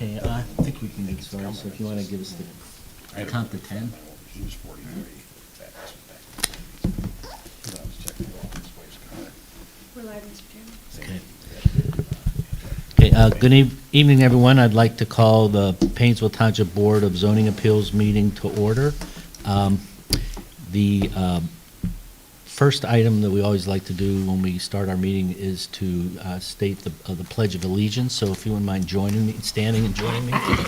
Okay, I think we can get started, so if you want to give us the, I count to 10. Use 43. We're live, Mr. Chairman. Okay. Okay, good evening, everyone. I'd like to call the Painesville Township Board of Zoning Appeals meeting to order. The first item that we always like to do when we start our meeting is to state the Pledge of Allegiance. So if you wouldn't mind joining me, standing and joining me. I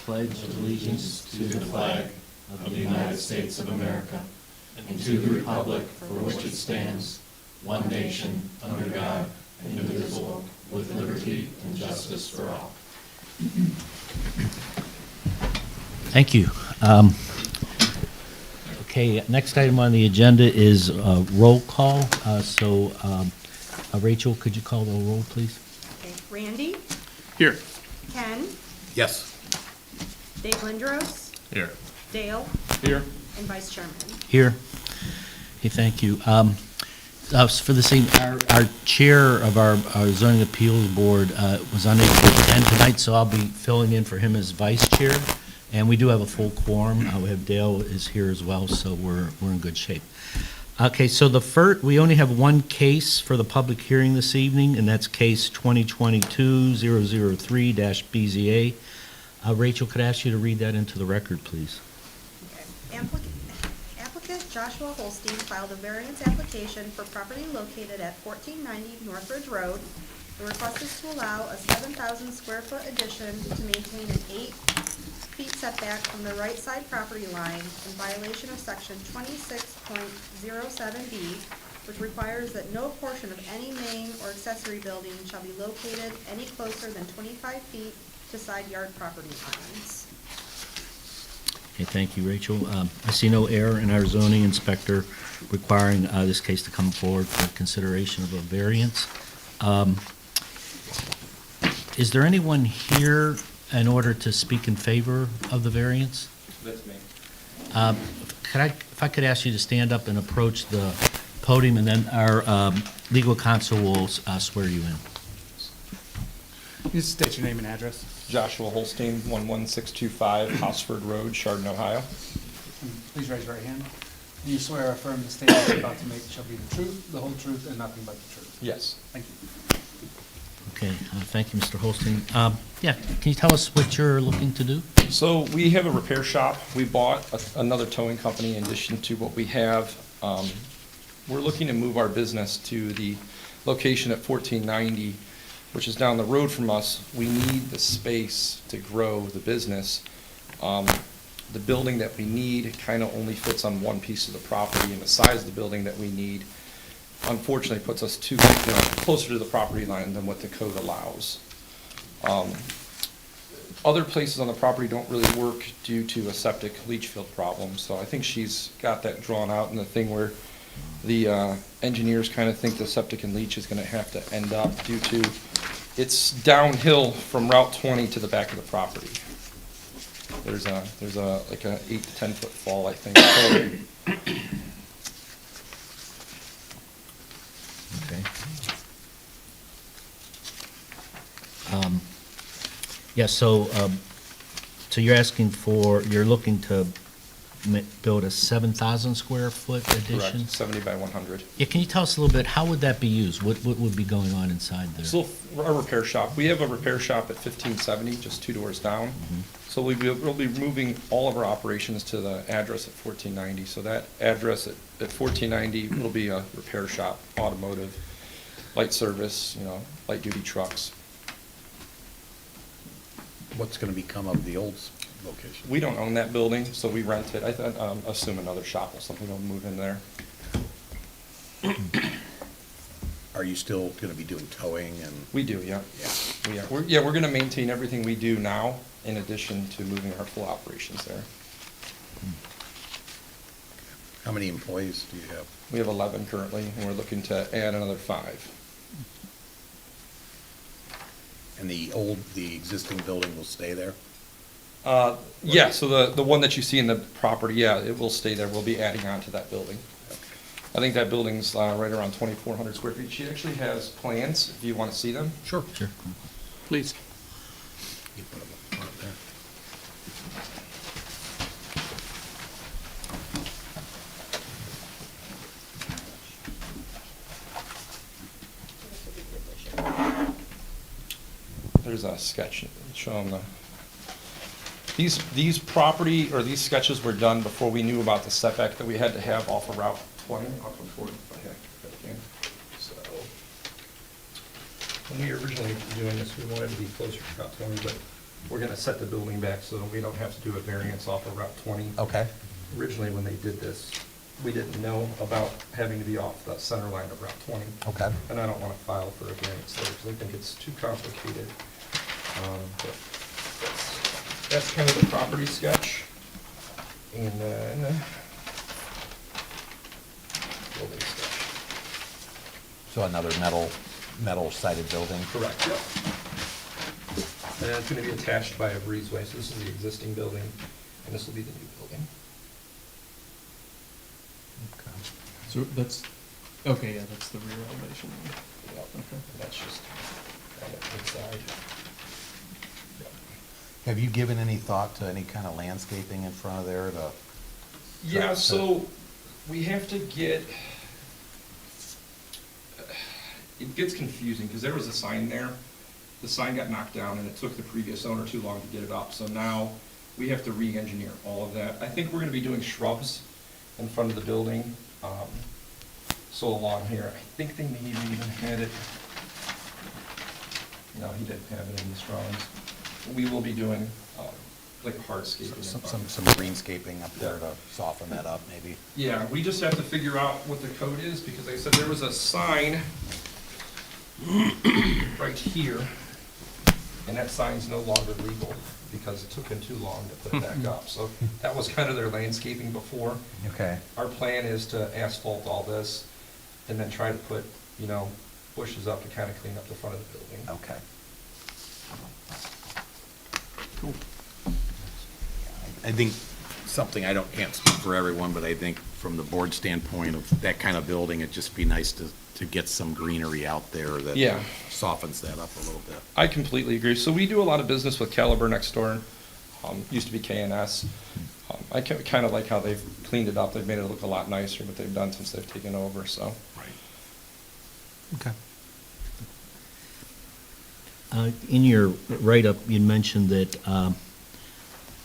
pledge allegiance to the flag of the United States of America and to the republic for which it stands, one nation, under God, indivisible, with liberty and justice for all. Thank you. Okay, next item on the agenda is roll call. Rachel, could you call the roll, please? Okay, Randy, Here. Ken, Yes. Dave Lindros, Here. Dale, Here. and Vice Chairman. Here. Okay, thank you. For the same, our chair of our zoning appeals board was unable to attend tonight, so I'll be filling in for him as vice chair. And we do have a full quorum. We have Dale is here as well, so we're in good shape. Okay, so we only have one case for the public hearing this evening, and that's case 2022-003-BZA. Rachel, could I ask you to read that into the record, please? Okay. Applicant Joshua Holstein filed a variance application for property located at 1490 Northridge Road. The request is to allow a 7,000 square foot addition to maintain an 8 feet setback from the right side property line in violation of section 26.07B, which requires that no portion of any main or accessory building shall be located any closer than 25 feet to side yard property lines. Okay, thank you, Rachel. I see no error in our zoning inspector requiring this case to come forward for consideration of a variance. Is there anyone here in order to speak in favor of the variance? That's me. If I could ask you to stand up and approach the podium, and then our legal counsel will swear you in. You state your name and address. Joshua Holstein, 11625 Hosford Road, Chardon, Ohio. Please raise your right hand. Do you swear or affirm the statement you're about to make shall be the truth, the whole truth, and nothing but the truth? Yes. Thank you. Okay, thank you, Mr. Holstein. Yeah, can you tell us what you're looking to do? So we have a repair shop. We bought another towing company in addition to what we have. We're looking to move our business to the location at 1490, which is down the road from us. We need the space to grow the business. The building that we need kind of only fits on one piece of the property, and the size of the building that we need unfortunately puts us closer to the property line than what the code allows. Other places on the property don't really work due to a septic leach field problem, so I think she's got that drawn out in the thing where the engineers kind of think the septic and leach is going to have to end up due to it's downhill from Route 20 to the back of the property. There's like a 8 to 10 foot fall, I think. Okay. Yeah, so you're looking to build a 7,000 square foot addition? Correct, 70 by 100. Yeah, can you tell us a little bit, how would that be used? What would be going on inside there? So our repair shop, we have a repair shop at 1570, just 2 doors down. So we'll be moving all of our operations to the address at 1490. So that address at 1490 will be a repair shop, automotive, light service, light duty trucks. What's going to become of the old location? We don't own that building, so we rent it. I assume another shop or something will move in there. Are you still going to be doing towing and? We do, yeah. We're going to maintain everything we do now in addition to moving our full operations there. How many employees do you have? We have 11 currently, and we're looking to add another 5. And the existing building will stay there? Yeah, so the one that you see in the property, yeah, it will stay there. We'll be adding on to that building. I think that building's right around 2,400 square feet. She actually has plans, if you want to see them. Sure. Sure. Please. You put them up front there. There's a sketch showing these property, or these sketches were done before we knew about the setback that we had to have off of Route 20. I'll come forward if I can. So, when we were originally doing this, we wanted to be closer to Route 20, but we're gonna set the building back so that we don't have to do a variance off of Route 20. Okay. Originally, when they did this, we didn't know about having to be off the center line of Route 20. Okay. And I don't want to file for a variance there, because I think it's too complicated. But that's kind of the property sketch. And then, building sketch. So another metal sided building? Correct, yep. And it's going to be attached by a breezeway, so this is the existing building, and this will be the new building. Okay. So that's, okay, yeah, that's the rear elevation. Yep. Okay. And that's just on the inside. Yep. Have you given any thought to any kind of landscaping in front of there to? Yeah, so we have to get, it gets confusing, because there was a sign there. The sign got knocked down, and it took the previous owner too long to get it up. So now we have to re-engineer all of that. I think we're gonna be doing shrubs in front of the building. So along here, I think they maybe even had it, no, he didn't have it in his drawings. We will be doing, like hardscaping. in front. Some greenscaping up there to soften that up, maybe? Yeah, we just have to figure out what the code is, because they said there was a sign right here, and that sign's no longer legal, because it took them too long to put it back up. So that was kind of their landscaping before. Okay. Our plan is to asphalt all this, and then try to put, bushes up to kind of clean up the front of the building. Okay. Cool. I think something, can't speak for everyone, but I think from the board standpoint of that kind of building, it'd just be nice to get some greenery out there that Yeah. softens that up a little bit. I completely agree. So we do a lot of business with Caliber next door, used to be K&S. I kind of like how they've cleaned it up. They've made it look a lot nicer, what they've done since they've taken over, so. Right. Okay. In your write-up, you mentioned that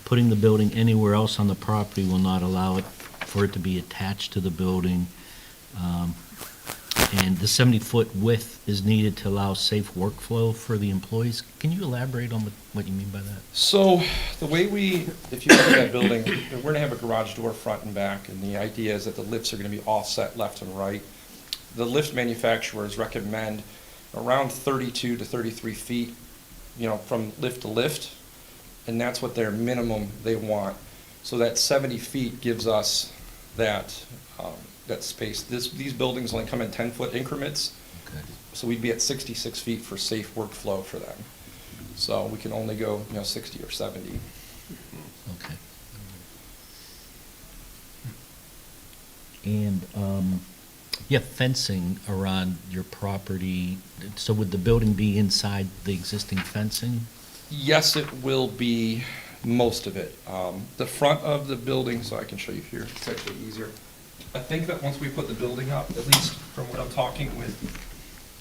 putting the building anywhere else on the property will not allow it for it to be attached to the building. And the 70-foot width is needed to allow safe workflow for the employees. Can you elaborate on what you mean by that? So the way if you look at that building, we're going to have a garage door front and back, and the idea is that the lifts are going to be offset left and right. The lift manufacturers recommend around 32 to 33 feet, from lift to lift, and that's what their minimum they want. So that 70 feet gives us that space. These buildings only come in 10-foot increments, Okay. so we'd be at 66 feet for safe workflow for them. So we can only go, 60 or 70. Okay. And you have fencing around your property, so would the building be inside the existing fencing? Yes, it will be most of it. The front of the building, so I can show you here, it's actually easier. I think that once we put the building up, at least from what I'm talking with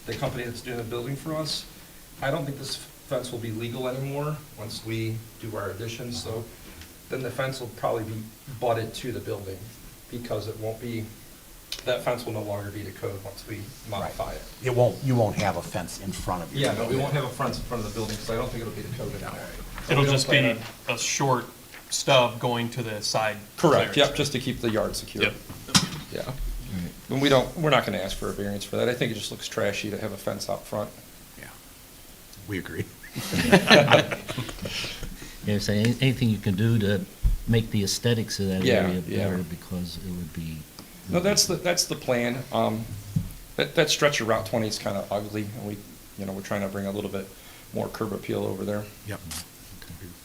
the company that's doing the building for us, I don't think this fence will be legal anymore once we do our additions. So then the fence will probably be butted to the building, because it won't be, that fence will no longer be the code once we modify it. You won't have a fence in front of you. Yeah, no, we won't have a fence in front of the building, because I don't think it'll be the code anymore. So It'll we don't just plan be on- a short stub going to the side. Correct, clearance. yep, just to keep the yard secure. Yep. Yeah. And we're not gonna ask for a variance for that. I think it just looks trashy to have a fence out front. Yeah. We agree. Yeah, so anything you can do to make the aesthetics of that Yeah, area yeah. better, because it would be. No, that's the plan. That stretch of Route 20 is kind of ugly, and we're trying to bring a little bit more curb appeal over there. Yep.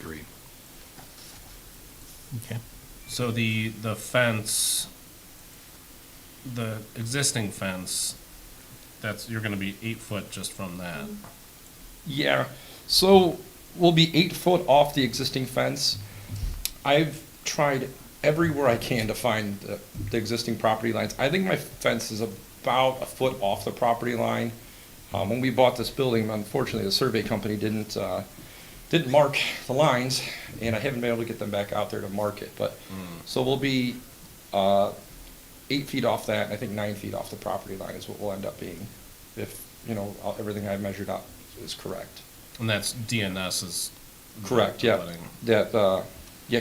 Agree. Okay. So the fence the existing fence, you're gonna be 8 foot just from that. Yeah, so we'll be 8 foot off the existing fence. I've tried everywhere I can to find the existing property lines. I think my fence is about a foot off the property line. When we bought this building, unfortunately, the survey company didn't mark the lines, and I haven't been able to get them back out there to mark it, but, so we'll be 8 feet off that, and I think 9 feet off the property line is what we'll end up being, if, everything I've measured out is correct. And that's DNS's. Correct, yeah. building. That,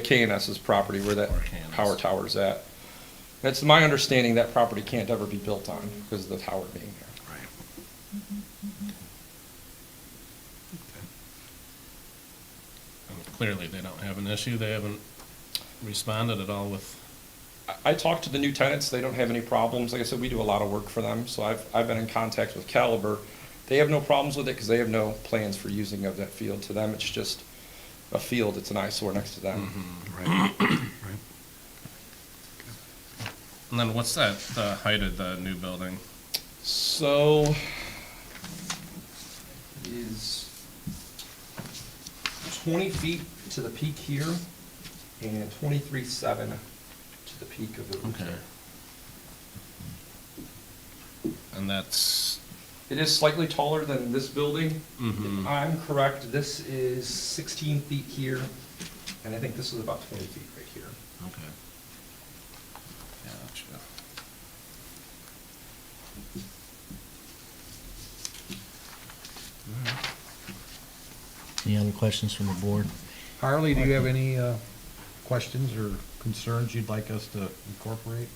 K&S's property where that Or K&S. power tower's at. It's my understanding that property can't ever be built on because of the tower being there. And clearly, they don't have an issue. They haven't responded at all with, I talked to the new tenants, they don't have any problems. Like I said, we do a lot of work for them, so I've been in contact with Caliber. They have no problems with it because they have no plans for using of that field. To them, it's just a field, it's an eyesore next to them. Right, right. and then what's the height of the new building? So, is 20 feet to the peak here and 23.7 to the peak of the roof Okay. there. And that's, It is slightly taller than this building. Mhm. If I'm correct, this is 16 feet here, and I think this is about 20 feet right here. okay. Gotcha. Any other questions from the board? Harley, do you have any questions or concerns you'd like us to incorporate?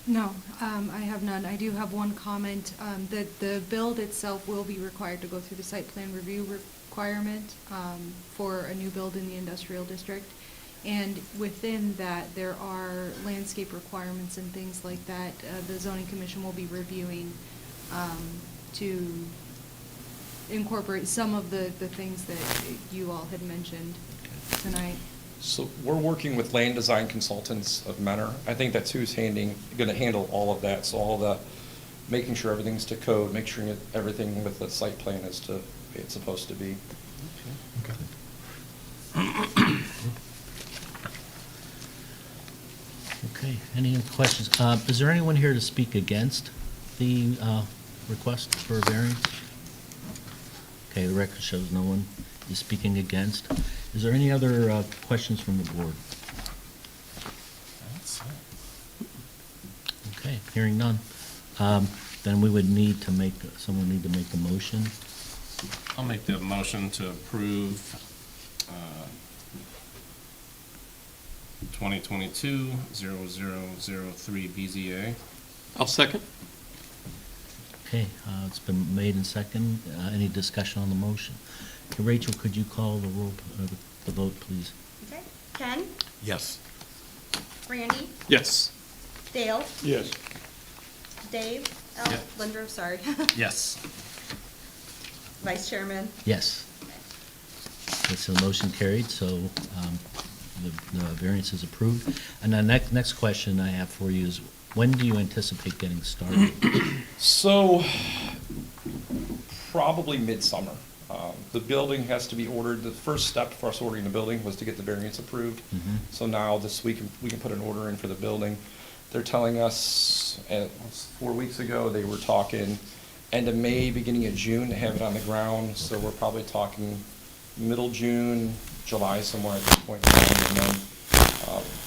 No, I have none. I do have one comment, that the build itself will be required to go through the site plan review requirement for a new build in the industrial district. And within that, there are landscape requirements and things like that. The zoning commission will be reviewing to incorporate some of the things that you all had mentioned tonight. So we're working with land design consultants of Mentor. I think that's who's gonna handle all of that, so all the, making sure everything's to code, make sure everything with the site plan is to, it's supposed to be. Okay, any other questions? Is there anyone here to speak against the request for a variance? Okay, the record shows no one is speaking against. Is there any other questions from the board? That's it. Okay, hearing none. Then we would need to make, someone need to make a motion. I'll make the motion to approve 2022-0003 BZA. I'll second. Okay, it's been made and second. Any discussion on the motion? Okay, Rachel, could you call the roll, the vote, please? Okay, Ken, Yes. Randy, Yes. Dale, Yes. Dave, Yeah. Lindros, sorry, Yes. Vice Chairman. Yes. Okay, so the motion carried, so the variance is approved. And the next question I have for you is, when do you anticipate getting started? So, probably midsummer. The building has to be ordered. The first step for us ordering the building was to get the variance approved. Mhm. So now this week, we can put an order in for the building. They're telling us, 4 weeks ago, they were talking end of May, beginning of June to have it on the ground. So we're probably talking middle June, July, somewhere at this point in time. And then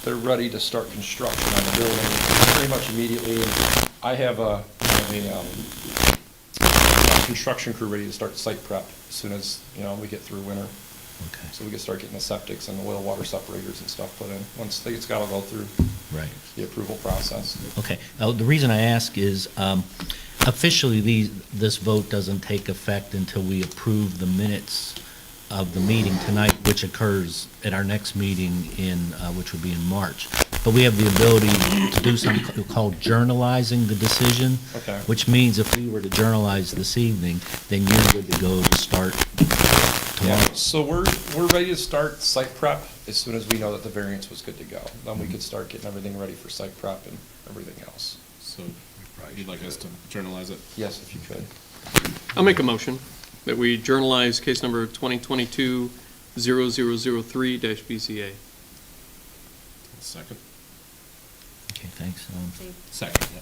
they're ready to start construction on the building pretty much immediately. I have a construction crew ready to start site prep as soon as, we get through winter. Okay, So we can start getting the septics and the oil water separators and stuff put in, once it's gotta go through right. the approval process. Okay, the reason I ask is, officially, this vote doesn't take effect until we approve the minutes of the meeting tonight, which occurs at our next meeting which would be in March. But we have the ability to do something called journalizing the decision. Okay. Which means if we were to journalize this evening, then you're good to go to start tomorrow. Yeah, so we're ready to start site prep as soon as we know that the variance was good to go. Then we could start getting everything ready for site prep and everything else. So You'd like us to journalize it? Yes, if you could. I'll make a motion that we journalize case number 2022-0003-BCA. Second? Okay, thanks. Dave? Second, yeah.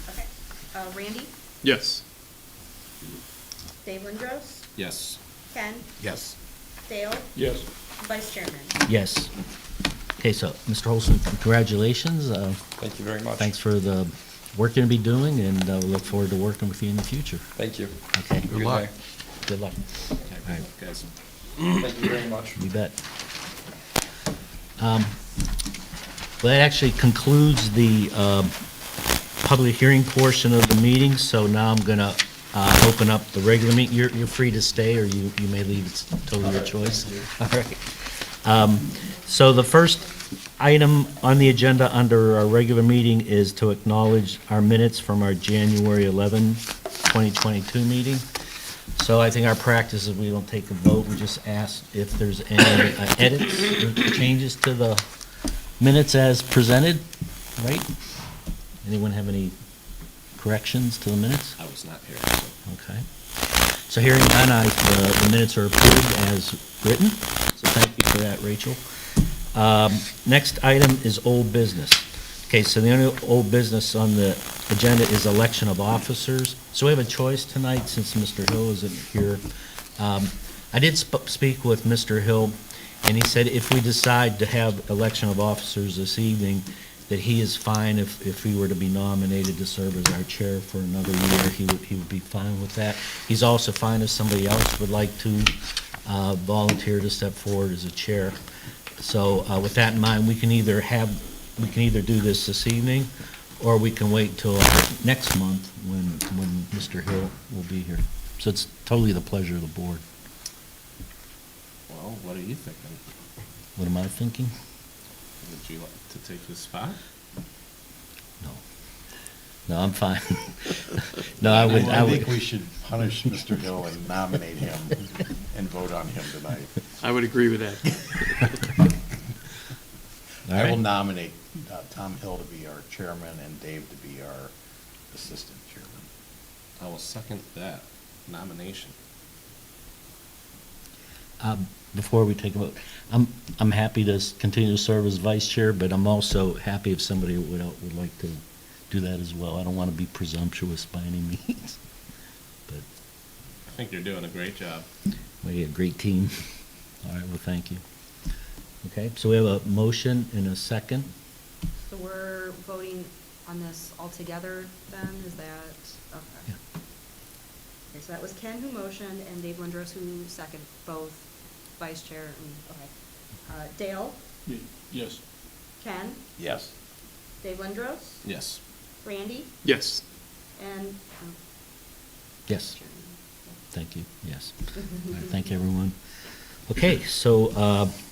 Okay. Randy? Yes. Dave Lindros? Yes. Ken? Yes. Dale? Yes. Vice Chairman? Yes. Okay, so, Mr. Holston, congratulations. Thank you very much. Thanks for the work you're going to be doing, and we look forward to working with you in the future. Thank you. Okay, Good luck. good luck. All right, Guys. Thank you very much. you bet. Well, that actually concludes the public hearing portion of the meeting, so now I'm going to open up the regular meeting. You're free to stay, or you may leave. It's totally your choice. All right. So the first item on the agenda under our regular meeting is to acknowledge our minutes from our January 11, 2022 meeting. So I think our practice is we don't take a vote, we just ask if there's any edits or changes to the minutes as presented, right? Anyone have any corrections to the minutes? I was not here, so. Okay. So hearing none, the minutes are approved as written, so thank you for that, Rachel. Next item is old business. Okay, so the only old business on the agenda is election of officers. So we have a choice tonight since Mr. Hill isn't here. I did speak with Mr. Hill, and he said if we decide to have election of officers this evening, that he is fine if he were to be nominated to serve as our chair for another year, he would be fine with that. He's also fine if somebody else would like to volunteer to step forward as a chair. So with that in mind, we can either do this evening, or we can wait till next month when Mr. Hill will be here. So it's totally the pleasure of the board. Well, what are you thinking? What am I thinking? Would you like to take his spot? No, I'm fine. No, I would. I think we should punish Mr. Hill and nominate him and vote on him tonight. I would agree with that. All I will right. nominate Tom Hill to be our chairman and Dave to be our assistant chairman. I will second that nomination. Before we take a vote, I'm happy to continue to serve as vice chair, but I'm also happy if somebody would like to do that as well. I don't want to be presumptuous by any means, but I think you're doing a great job. we have a great team. All right, well, thank you. Okay, so we have a motion and a second. So we're voting on this all together then, is that, okay. Yeah. Okay, so that was Ken who motioned and Dave Lindros who seconded, both vice chair and, okay. Dale? Yes. Ken? Yes. Dave Lindros? Yes. Randy? Yes. And, Yes, Chairman. thank you, yes. All right, thank you, everyone. Okay, so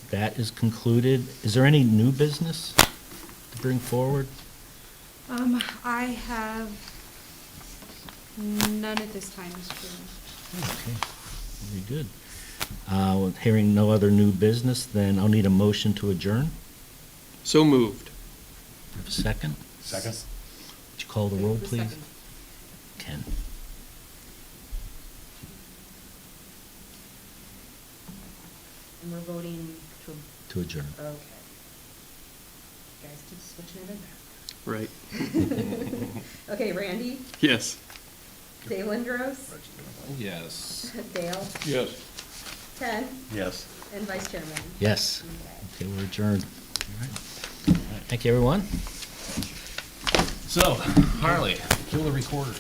that is concluded. Is there any new business to bring forward? I have none at this time, Mr. Chairman. Okay, very good. Hearing no other new business, then I'll need a motion to adjourn. So moved. Have a second? Second? Would you call the roll, Who's please? second? Ken. And we're voting to, To adjourn. okay. Guys keep switching it in Right. there. Okay, Randy? Yes. Dave Lindros? Yes. Dale? Yes. Ken? Yes. And Vice Chairman? Yes. Okay. Okay, we're adjourned. All right. Thank you, everyone. So, Harley, kill the recorder.